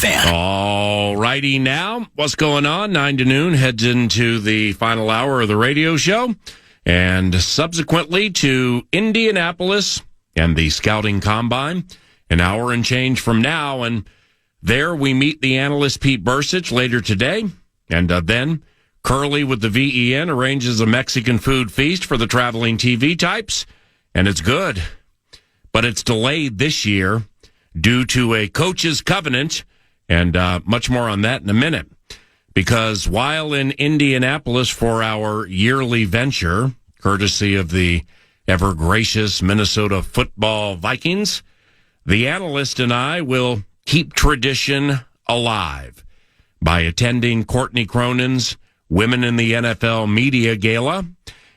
KFAN. All righty now. What's going on? 9 to noon heads into the final hour of the radio show and subsequently to Indianapolis and the Scouting Combine an hour and change from now. And there we meet the analyst Pete Bursich later today. And then Curly with the VEN arranges a Mexican food feast for the traveling TV types. And it's good. But it's delayed this year due to a coach's covenant, and much more on that in a minute. Because while in Indianapolis for our yearly venture, courtesy of the ever-gracious Minnesota Football Vikings, the analyst and I will keep tradition alive by attending Courtney Cronin's Women in the NFL Media Gala.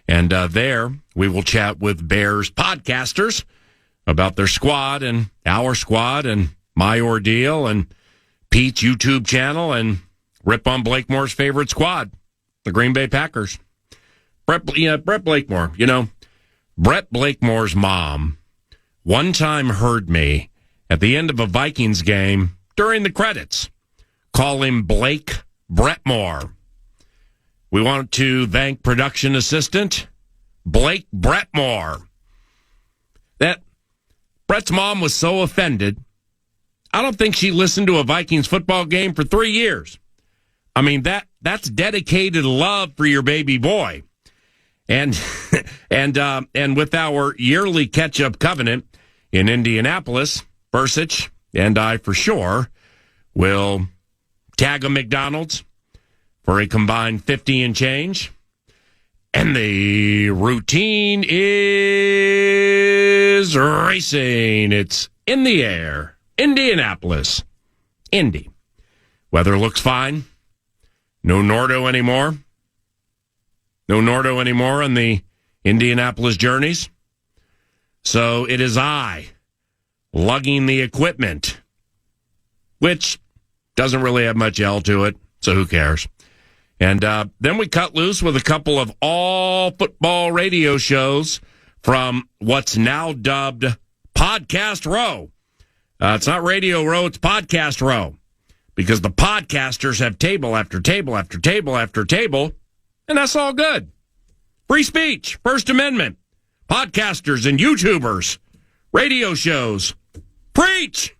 And there we will chat with Bears podcasters about their squad and our squad and my ordeal and Pete's YouTube channel and rip on Blakemore's favorite squad, the Green Bay Packers. Brett Blakemore. You know, Brett Blakemore's mom one time heard me at the end of a Vikings game during the credits call him Blake Brettmore. We want to thank production assistant Blake Brettmore. That Brett's mom was so offended, I don't think she listened to a Vikings football game for 3 years. I mean, that's dedicated love for your baby boy. And and with our yearly catch-up covenant in Indianapolis, Bursich and I for sure will tag a McDonald's for a combined 50 and change. And the routine is racing. It's in the air. Indianapolis. Indy. Weather looks fine. No Nordo anymore. No Nordo anymore on the Indianapolis journeys. So it is I lugging the equipment, which doesn't really have much L to it, so who cares? And then we cut loose with a couple of all-football radio shows from what's now dubbed Podcast Row. It's not Radio Row, it's Podcast Row. Because the podcasters have table after table after table after table, and that's all good. Free speech, First Amendment, podcasters and YouTubers, radio shows, preach!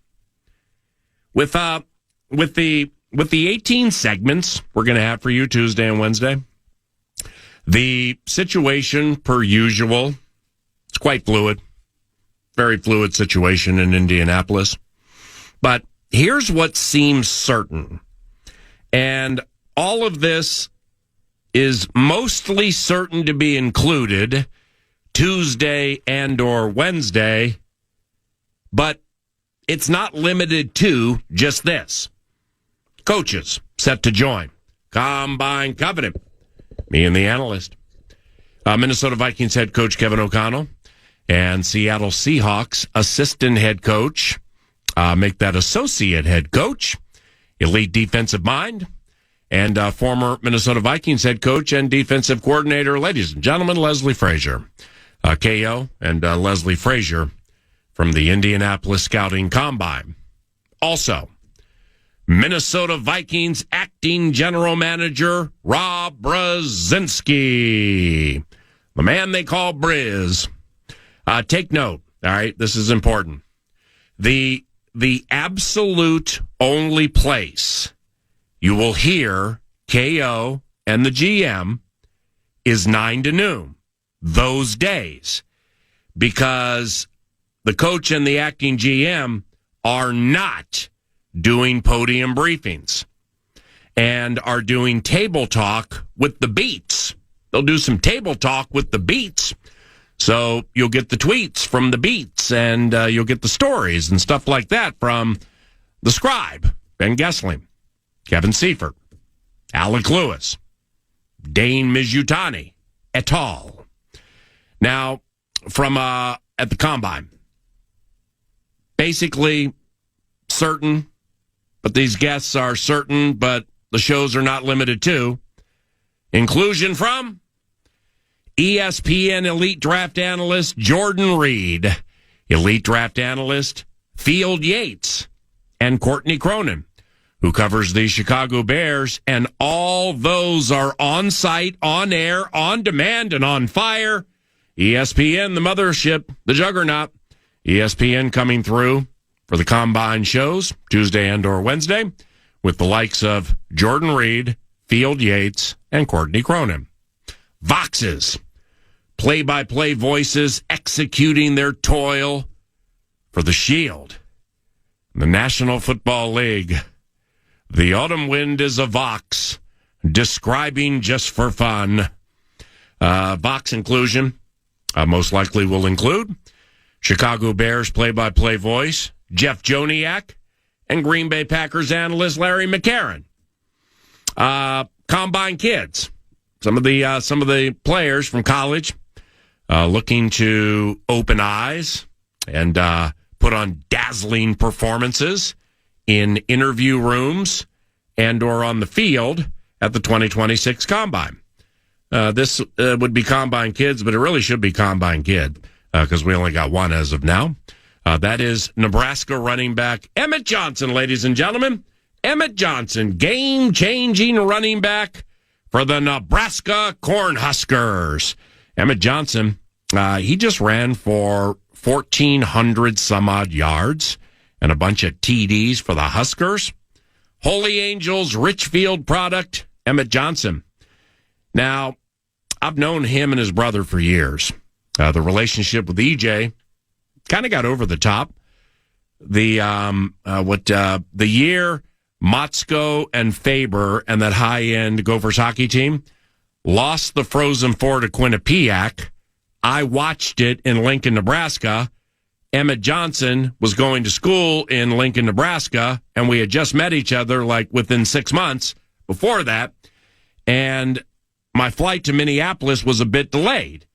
With the 18 segments we're going to have for you Tuesday and Wednesday, the situation, per usual, it's quite fluid. Very fluid situation in Indianapolis. But here's what seems certain. And all of this is mostly certain to be included Tuesday and or Wednesday, but it's not limited to just this. Coaches set to join. Combine covenant. Me and the analyst. Minnesota Vikings head coach Kevin O'Connell and Seattle Seahawks assistant head coach, make that associate head coach, elite defensive mind, and former Minnesota Vikings head coach and defensive coordinator, ladies and gentlemen, Leslie Frazier. KO and Leslie Frazier from the Indianapolis Scouting Combine. Also, Minnesota Vikings acting general manager Rob Brzezinski, the man they call Briz. Take note, all right, this is important. The absolute only place you will hear KO and the GM is 9 to noon, those days, because the coach and the acting GM are not doing podium briefings and are doing table talk with the beats. They'll do some table talk with the beats. So you'll get the tweets from the beats and you'll get the stories and stuff like that from the scribe, Ben Gessling, Kevin Seifert, Alec Lewis, Dane Mizutani, et al. Now, from at the Combine, basically certain, but these guests are certain, but the shows are not limited to. Inclusion from ESPN Elite Draft Analyst Jordan Reed, Elite Draft Analyst Field Yates, and Courtney Cronin, who covers the Chicago Bears, and all those are on site, on air, on demand, and on fire. ESPN, the mothership, the juggernaut. ESPN coming through for the Combine shows, Tuesday and or Wednesday, with the likes of Jordan Reed, Field Yates, and Courtney Cronin. Voxes, play-by-play voices executing their toil for the Shield, the National Football League. The autumn wind is a Vox, describing just for fun. Vox inclusion most likely will include Chicago Bears play-by-play voice Jeff Joniak and Green Bay Packers analyst Larry McCarron. Combine kids, some of the players from college looking to open eyes and put on dazzling performances in interview rooms and or on the field at the 2026 Combine. This would be Combine Kids, but it really should be Combine Kid because we only got one as of now. That is Nebraska running back Emmett Johnson, ladies and gentlemen. Emmett Johnson, game-changing running back for the Nebraska Cornhuskers. Emmett Johnson, he just ran for 1,400 some odd yards and a bunch of TDs for the Huskers. Holy Angels, Richfield product, Emmett Johnson. Now, I've known him and his brother for years. The relationship with EJ kind of got over the top. The year Motzko and Faber and that high-end Gophers hockey team lost the Frozen Four to Quinnipiac, I watched it in Lincoln, Nebraska. Emmett Johnson was going to school in Lincoln, Nebraska, and we had just met each other like within 6 months before that. And my flight to Minneapolis was a bit delayed.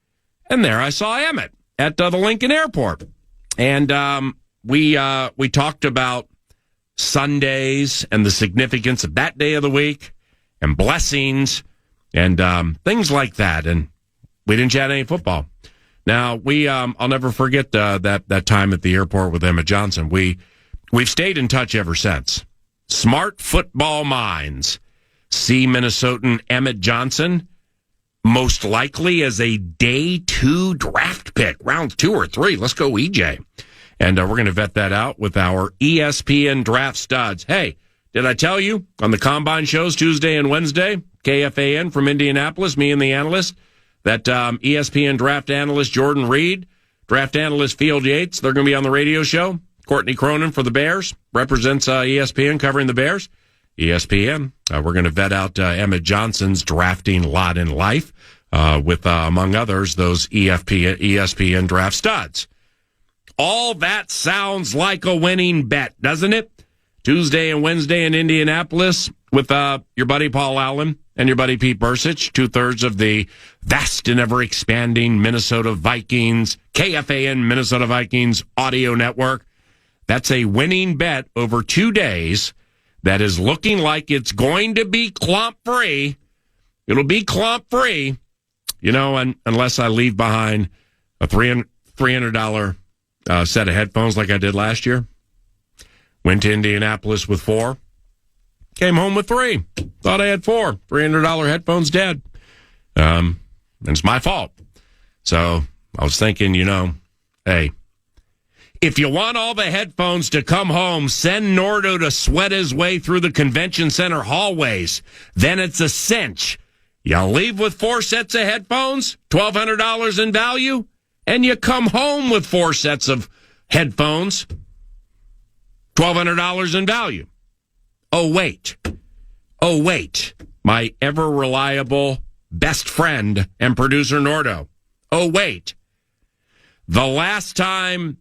And there I saw Emmett at the Lincoln airport. And we talked about Sundays and the significance of that day of the week and blessings and things like that. And we didn't chat any football. Now, I'll never forget that time at the airport with Emmett Johnson. We've stayed in touch ever since. Smart football minds see Minnesotan Emmett Johnson most likely as a day 2 draft pick, round 2 or 3. Let's go, EJ. And we're going to vet that out with our ESPN draft studs. Hey, did I tell you on the Combine shows Tuesday and Wednesday, KFAN from Indianapolis, me and the analyst, that ESPN draft analyst Jordan Reed, draft analyst Field Yates, they're going to be on the radio show. Courtney Cronin for the Bears, represents ESPN covering the Bears. ESPN, we're going to vet out Emmett Johnson's drafting lot in life with, among others, those ESPN draft studs. All that sounds like a winning bet, doesn't it? Tuesday and Wednesday in Indianapolis with your buddy Paul Allen and your buddy Pete Bursich, 2/3 of the vast and ever-expanding Minnesota Vikings, KFAN Minnesota Vikings audio network. That's a winning bet over 2 days that is looking like it's going to be clump-free. It'll be clump-free, unless I leave behind a $300 set of headphones like I did last year. Went to Indianapolis with 4. Came home with 3. Thought I had 4. $300 headphones dead. And it's my fault. So I was thinking, hey, if you want all the headphones to come home, send Nordo to sweat his way through the convention center hallways. Then it's a cinch. You leave with 4 sets of headphones, $1,200 in value, and you come home with 4 sets of headphones, $1,200 in value. Oh, wait. My ever-reliable best friend and producer, Nordo. Oh, wait. The last time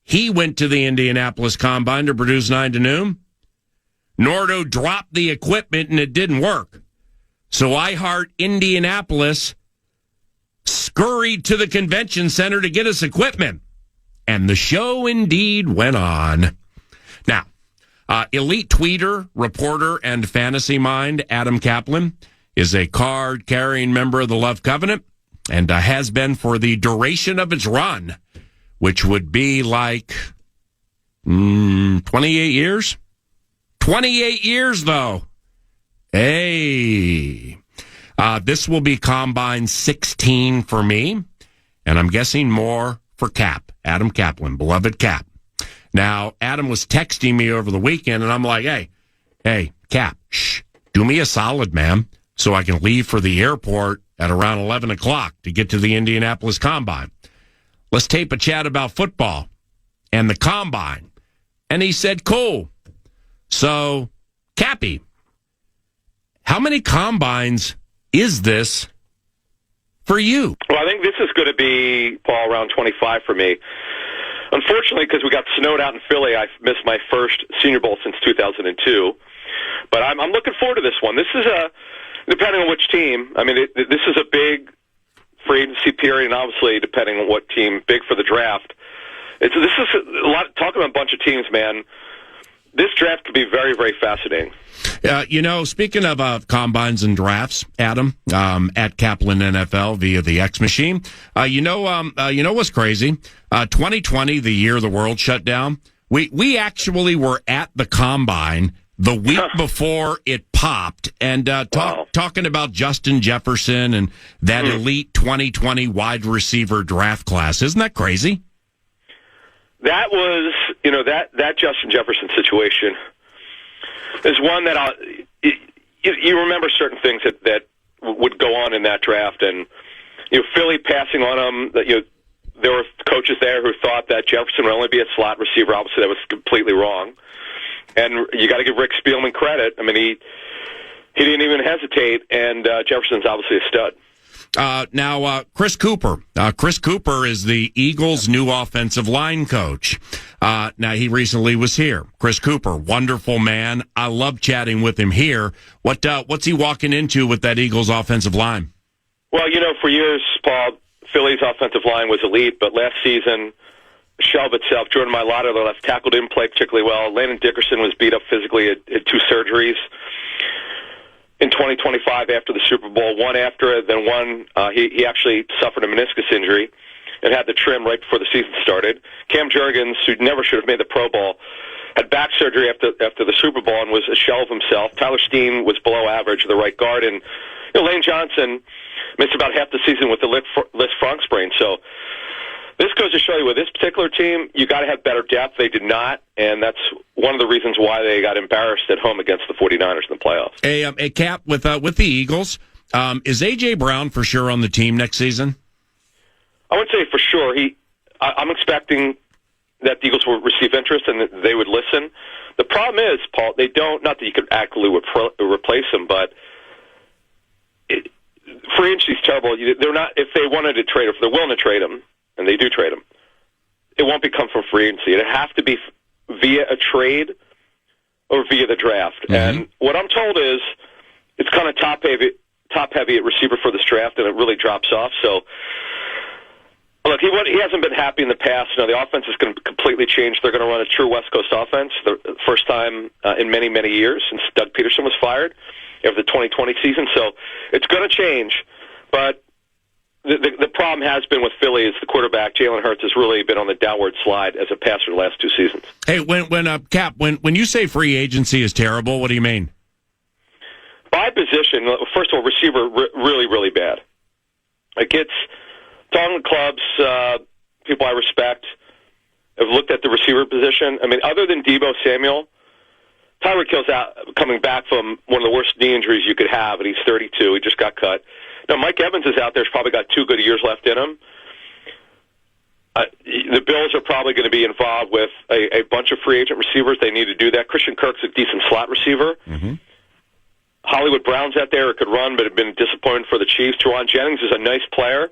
he went to the Indianapolis Combine to produce 9 to noon, Nordo dropped the equipment and it didn't work. So I Heart Indianapolis scurried to the convention center to get us equipment. And the show indeed went on. Now, elite tweeter, reporter, and fantasy mind Adam Caplan is a card-carrying member of the Love Covenant and has been for the duration of its run, which would be like 28 years. 28 years, though. Hey. This will be Combine 16 for me, and I'm guessing more for Cap, Adam Caplan, beloved Cap. Now, Adam was texting me over the weekend, and I'm like, hey, Cap, do me a solid, man, so I can leave for the airport at around 11 o'clock to get to the Indianapolis Combine. Let's tape a chat about football and the Combine. And he said, cool. So, Cappy, how many Combines is this for you? Well, I think this is going to be, Paul, around 25 for me. Unfortunately, because we got snowed out in Philly, I've missed my first Senior Bowl since 2002. But I'm looking forward to this one. This is depending on which team. I mean, this is a big free agency period, and obviously, depending on what team, big for the draft. This is a lot. Talking about a bunch of teams, man. This draft could be very, very fascinating. Speaking of combines and drafts, Adam, at Caplan NFL via the X Machine, what's crazy? 2020, the year the world shut down, we actually were at the Combine the week before it popped, and talking about Justin Jefferson and that elite 2020 wide receiver draft class. Isn't that crazy? That was, that Justin Jefferson situation is one that you remember certain things that would go on in that draft, and Philly passing on him. That there were coaches there who thought that Jefferson would only be a slot receiver. Obviously, that was completely wrong. And you got to give Rick Spielman credit. I mean, he didn't even hesitate, and Jefferson's obviously a stud. Now, Chris Cooper. Chris Cooper is the Eagles' new offensive line coach. Now, he recently was here. Chris Cooper, wonderful man. I love chatting with him here. What's he walking into with that Eagles' offensive line? Well, for years, Paul, Philly's offensive line was elite, but last season, shelved itself. Jordan Mailata, the left tackle, didn't play particularly well. Landon Dickerson was beat up physically, had 2 surgeries in 2025 after the Super Bowl, one after it, then one, he actually suffered a meniscus injury and had the trim right before the season started. Cam Jurgens, who never should have made the Pro Bowl, had back surgery after the Super Bowl and was a shell of himself. Tyler Steen was below average, the right guard, and Lane Johnson missed about half the season with the Liz Frank sprain. So this goes to show you, with this particular team, you got to have better depth. They did not, and that's one of the reasons why they got embarrassed at home against the 49ers in the playoffs. Hey, Cap, with the Eagles, is A.J. Brown for sure on the team next season? I would say for sure. I'm expecting that the Eagles will receive interest and that they would listen. The problem is, Paul, they don't, not that you could actively replace him, but free agency is terrible. They're not, if they wanted to trade, if they're willing to trade him, and they do trade him, it won't become from free agency. It'd have to be via a trade or via the draft. Mm-hmm. And what I'm told is it's kind of top heavy at receiver for this draft, and it really drops off. So, look, he hasn't been happy in the past. The offense is going to completely change. They're going to run a true West Coast offense, the first time in many, many years since Doug Peterson was fired after the 2020 season. So it's going to change, but the problem has been with Philly is the quarterback, Jalen Hurts, has really been on the downward slide as a passer the last 2 seasons. Hey, when you say free agency is terrible, what do you mean? By position, first of all, receiver really, really bad. It gets talking clubs, people I respect, have looked at the receiver position. I mean, other than Deebo Samuel, Tyreek Hill's coming back from one of the worst knee injuries you could have, and he's 32. He just got cut. Now, Mike Evans is out there. He's probably got 2 good years left in him. The Bills are probably going to be involved with a bunch of free agent receivers. They need to do that. Christian Kirk's a decent slot receiver. Mm-hmm. Hollywood Brown's out there who could run, but have been disappointed for the Chiefs. Teron Jennings is a nice player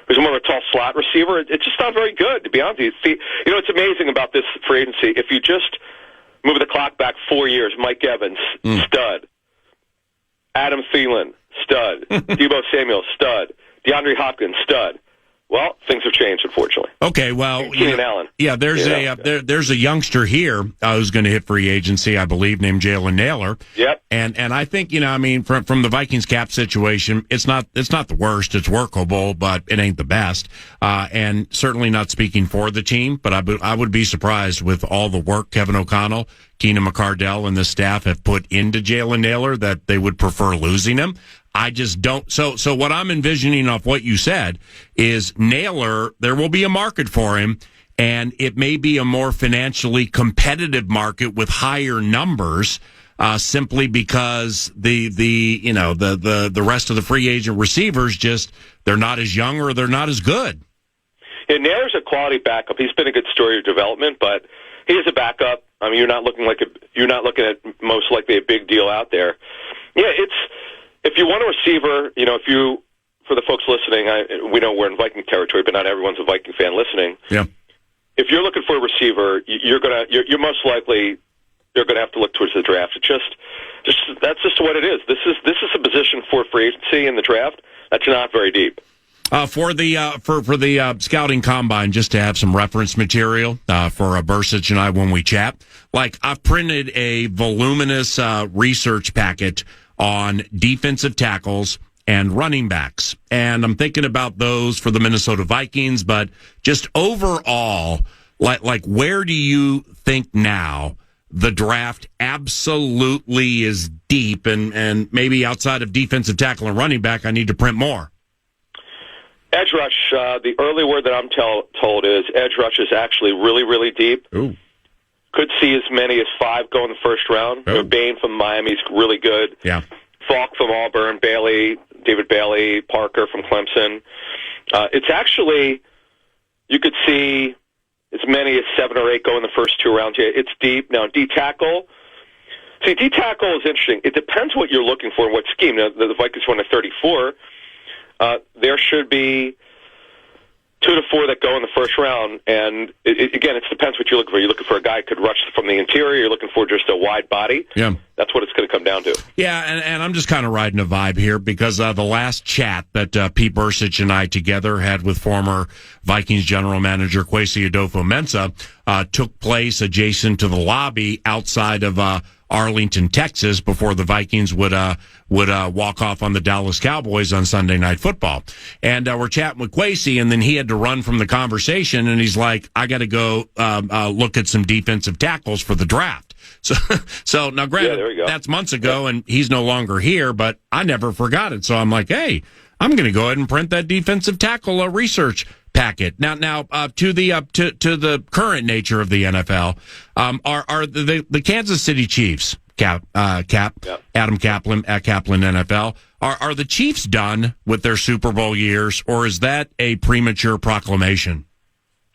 who's more of a tall slot receiver. It's just not very good, to be honest with you. It's amazing about this free agency. If you just move the clock back 4 years, Mike Evans, stud. Adam Thielen, stud. Deebo Samuel, stud. DeAndre Hopkins, stud. Well, things have changed, unfortunately. Okay, well, Keenan Allen. Yeah, there's there's a youngster here who's going to hit free agency, I believe, named Jalen Naylor. Yep. And I think, I mean, from the Vikings cap situation, it's not the worst. It's workable, but it ain't the best. And certainly not speaking for the team, but I would be surprised with all the work Kevin O'Connell, Keenan McCardell, and the staff have put into Jalen Naylor that they would prefer losing him. I just don't. So what I'm envisioning off what you said is Naylor, there will be a market for him, and it may be a more financially competitive market with higher numbers, simply because the rest of the free agent receivers they're not as young or they're not as good. Yeah, Naylor's a quality backup. He's been a good story of development, but he is a backup. I mean, you're not looking at most likely a big deal out there. Yeah, if you want a receiver, for the folks listening, we know we're in Viking territory, but not everyone's a Viking fan listening. Yeah. If you're looking for a receiver, you're most likely you're gonna have to look towards the draft. That's just what it is. This is a position for free agency in the draft that's not very deep. For the scouting combine, just to have some reference material for Bursich and I when we chat, like I've printed a voluminous research packet on defensive tackles and running backs. And I'm thinking about those for the Minnesota Vikings, but just overall, like where do you think now the draft absolutely is deep and maybe outside of defensive tackle and running back, I need to print more? Edge rush, the early word that I'm told is edge rush is actually really, really deep. Ooh. Could see as many as 5 go in the first round. Oh. Bain from Miami is really good. Yeah. Falk from Auburn, David Bailey, Parker from Clemson. It's actually, you could see as many as 7 or 8 go in the first 2 rounds. Yeah, it's deep. Now, D-tackle. See, D-tackle is interesting. It depends what you're looking for and what scheme. Now, the Vikings won at 34. There should be 2 to 4 that go in the first round, and again, it depends what you're looking for. You're looking for a guy who could rush from the interior. You're looking for just a wide body. Yeah, that's what it's going to come down to. Yeah, and I'm just kind of riding a vibe here because the last chat that Pete Bursich and I together had with former Vikings general manager Kwesi Adolfo-Mensah took place adjacent to the lobby outside of Arlington, Texas, before the Vikings would walk off on the Dallas Cowboys on Sunday Night Football. And we're chatting with Kwesi, and then he had to run from the conversation, and he's like, I got to go look at some defensive tackles for the draft. So now, granted, that's months ago, and he's no longer here, but I never forgot it. So I'm like, hey, I'm going to go ahead and print that defensive tackle research packet. Now, to the current nature of the NFL, are the Kansas City Chiefs, Adam Caplan at Caplan NFL, are the Chiefs done with their Super Bowl years, or is that a premature proclamation?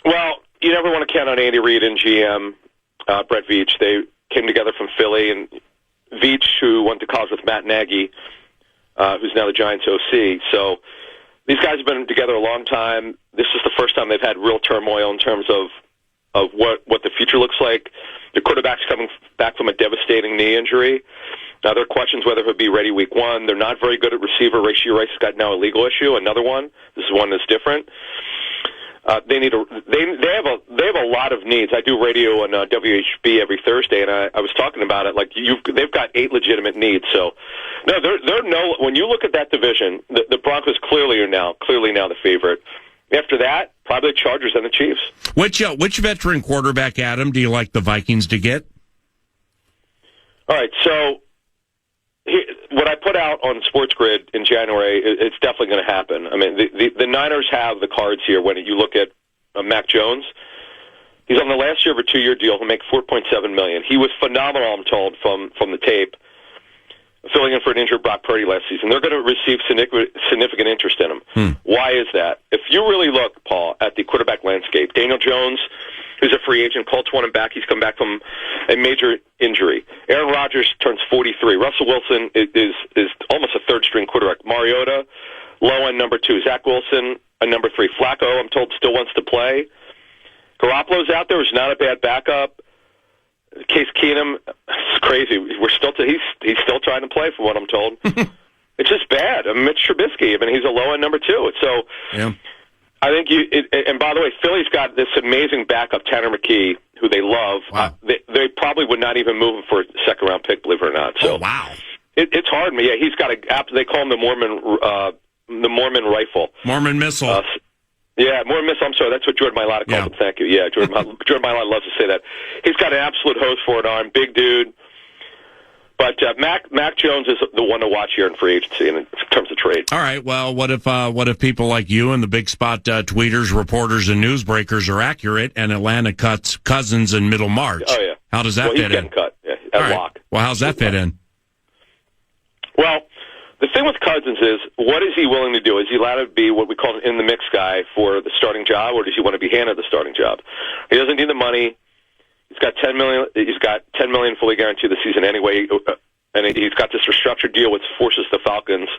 Well, you never want to count on Andy Reid and GM Brett Veach. They came together from Philly, and Veach, who went to college with Matt Nagy, who's now the Giants OC. So these guys have been together a long time. This is the first time they've had real turmoil in terms of what the future looks like. The quarterback's coming back from a devastating knee injury. Now, there are questions whether he'll be ready week 1. They're not very good at receiver. Rashee Rice has got now a legal issue, another one. This is one that's different. They have a lot of needs. I do radio on WHB every Thursday, and I was talking about it. Like they've got 8 legitimate needs. So, no, when you look at that division, the Broncos clearly are now the favorite. After that, probably the Chargers and the Chiefs. Which veteran quarterback, Adam, do you like the Vikings to get? All right, so what I put out on Sports Grid in January, it's definitely going to happen. I mean, the Niners have the cards here. When you look at Mac Jones, he's on the last year of a 2-year deal. He'll make $4.7 million. He was phenomenal, I'm told, from the tape, filling in for an injured Brock Purdy last season. They're going to receive significant interest in him. Why is that? If you really look, Paul, at the quarterback landscape, Daniel Jones, who's a free agent, Colts want him back. He's come back from a major injury. Aaron Rodgers turns 43. Russell Wilson is almost a third-string quarterback. Mariota, low-end number 2. Zach Wilson, a number 3. Flacco, I'm told, still wants to play. Garoppolo's out there. He's not a bad backup. Case Keenum, it's crazy. He's still trying to play, from what I'm told. It's just bad. Mitch Trubisky, he's a low-end number 2. So, yeah. I think and by the way, Philly's got this amazing backup, Tanner McKee, who they love. Wow. They probably would not even move him for a second-round pick, believe it or not. So, wow. It's hard. Yeah, he's got they call him the Mormon rifle. Mormon missile. Yeah, Mormon missile. I'm sorry, that's what Jordan Mailata called him. Thank you. Yeah, Jordan Mailata loves to say that. He's got an absolute hose for an arm, big dude. But Mac Jones is the one to watch here in free agency in terms of trade. All right. Well, what if people like you and the big spot tweeters, reporters, and newsbreakers are accurate, and Atlanta cuts Cousins in middle March? Oh yeah. How does that fit in? He's getting cut. Yeah, at lock. Well, how's that fit in? Well, the thing with Cousins is, what is he willing to do? Is he allowed to be what we call an in the mix guy for the starting job, or does he want to be handed the starting job? He doesn't need the money. He's got $10 million. He's got $10 million fully guaranteed this season anyway, and he's got this restructured deal which forces the Falcons.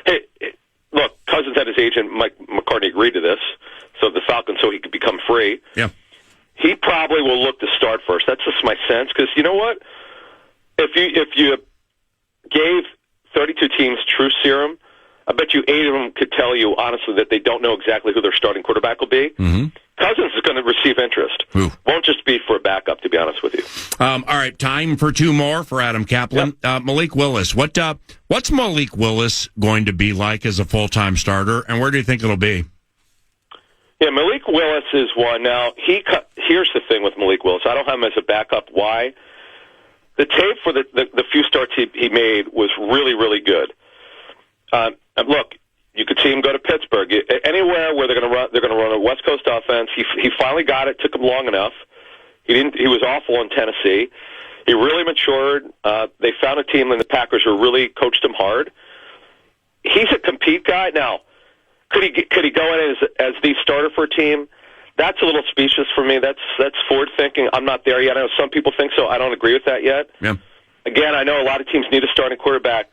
Hey, look, Cousins had his agent Mike McCartney agreed to this, so the Falcons, so he could become free. Yeah, he probably will look to start first. That's just my sense, because you know what? If you gave 32 teams true serum, I bet you 8 of them could tell you honestly that they don't know exactly who their starting quarterback will be. Mm-hmm. Cousins is going to receive interest. Ooh. Won't just be for a backup, to be honest with you. All right, time for 2 more for Adam Caplan. Yep. Malik Willis. What's Malik Willis going to be like as a full-time starter, and where do you think it'll be? Yeah, Malik Willis is one. Now, here's the thing with Malik Willis. I don't have him as a backup. Why? The tape for the few starts he made was really, really good. Look, you could see him go to Pittsburgh. Anywhere where they're going to run a West Coast offense. He finally got it. Took him long enough. He was awful in Tennessee. He really matured. They found a team, and the Packers who really coached him hard. He's a compete guy. Now, could he go in as the starter for a team? That's a little specious for me. That's forward thinking. I'm not there yet. I know some people think so. I don't agree with that yet. Yeah. Again, I know a lot of teams need a starting quarterback,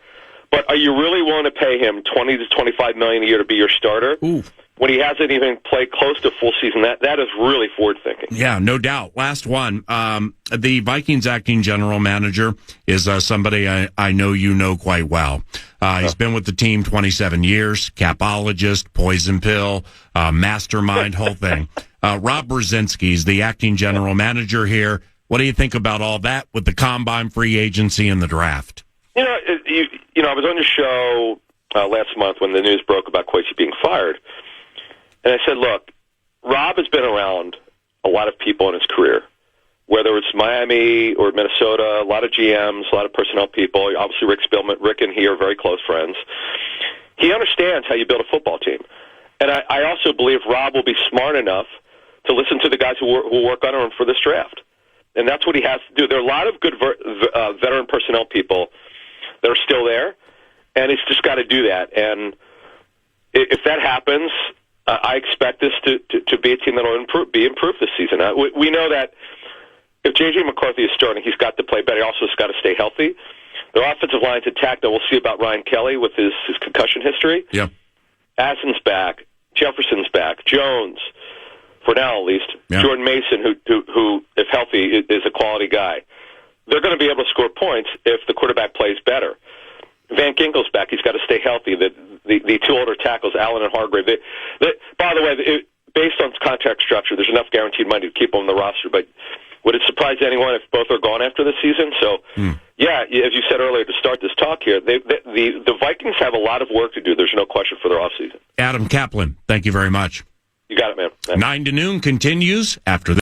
but are you really willing to pay him $20 to $25 million a year to be your starter? Ooh. When he hasn't even played close to full season? That is really forward thinking. Yeah, no doubt. Last one. The Vikings acting general manager is somebody I know you know quite well. He's been with the team 27 years, capologist, poison pill, mastermind, whole thing. Rob Brzezinski's the acting general manager here. What do you think about all that with the combine, free agency, and the draft? You know, I was on your show last month when the news broke about Kwesi being fired. And I said, look, Rob has been around a lot of people in his career, whether it's Miami or Minnesota, a lot of GMs, a lot of personnel people. Obviously, Rick Spielman, Rick and he are very close friends. He understands how you build a football team. And I also believe Rob will be smart enough to listen to the guys who work under him for this draft. And that's what he has to do. There are a lot of good veteran personnel people that are still there, and he's just got to do that. And if that happens, I expect this to be a team that will be improved this season. We know that if J.J. McCarthy is starting, he's got to play better. He also has got to stay healthy. Their offensive line's intact. Now we'll see about Ryan Kelly with his concussion history. Yeah. Assen's back. Jefferson's back. Jones, for now at least. Yeah. Jordan Mason, who, if healthy, is a quality guy. They're going to be able to score points if the quarterback plays better. Van Ginkel's back. He's got to stay healthy. The 2 older tackles, Allen and Hargrave. By the way, based on contract structure, there's enough guaranteed money to keep them on the roster. But would it surprise anyone if both are gone after the season? So, yeah, as you said earlier to start this talk here, the Vikings have a lot of work to do. There's no question for their offseason. Adam Caplan, thank you very much. You got it, man. Thanks. 9 to noon continues after this.